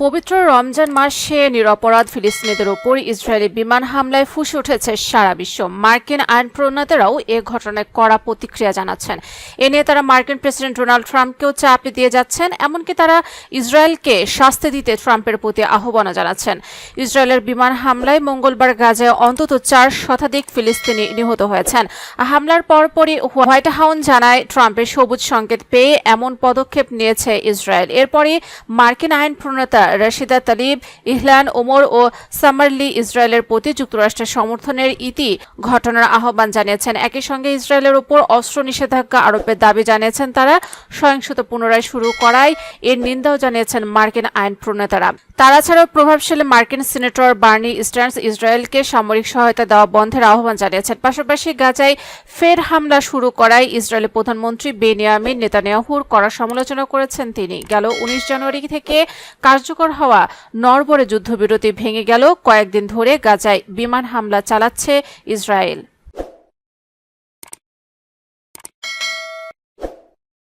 পবিত্র রমজান মাসে নিরপরাধ ফিলিস্তিনিদের উপর ইসরায়েলি বিমান হামলায় ফুঁসে উঠেছে সারা বিশ্ব। মার্কিন আইন প্রণেতারাও এ ঘটনায় কড়া প্রতিক্রিয়া জানাচ্ছেন। এ নিয়ে তারা মার্কিন প্রেসিডেন্ট ডোনাল্ড ট্রাম্পকেও চাপ দিয়ে যাচ্ছেন। এমনকি তারা ইসরায়েলকে শাস্তি দিতে ট্রাম্পের প্রতি আহ্বানও জানাচ্ছেন। ইসরায়েলের বিমান হামলায় মঙ্গলবার গাজায় অন্তত 4 শতাধিক ফিলিস্তিনি নিহত হয়েছেন। হামলার পরপরই হোয়াইট হাউস জানায় ট্রাম্পের সবুজ সংকেত পেয়ে এমন পদক্ষেপ নিয়েছে ইসরায়েল। এরপরই মার্কিন আইন প্রণেতা রাশিদা তালিব, ইহলান ওমর ও সামারলি ইসরায়েলের প্রতি যুক্তরাষ্ট্রের সমর্থনের ঘটনার আহ্বান জানিয়েছেন। একই সঙ্গে ইসরায়েলের উপর অস্ত্র নিষেধাজ্ঞা আরোপের দাবি জানিয়েছেন তারা। সহিংসতা পুনরায় শুরু করায় এর নিন্দাও জানিয়েছেন মার্কিন আইন প্রণেতারা। তারা ছাড়াও প্রভাবশালী মার্কিন সিনেটর বার্নি স্ট্যান্স ইসরায়েলকে সামরিক সহায়তা দেওয়া বন্ধের আহ্বান জানিয়েছেন। পাশাপাশি গাজায় ফের হামলা শুরু করায় ইসরায়েলের প্রধানমন্ত্রী বেনিয়ামিন নেতানিয়াহুর কড়া সমালোচনা করেছেন তিনি। গেল 19 জানুয়ারি থেকে কার্যকর হওয়া নড়বড়ে যুদ্ধবিরতি ভেঙে গেল। কয়েকদিন ধরে গাজায় বিমান হামলা চালাচ্ছে ইসরায়েল।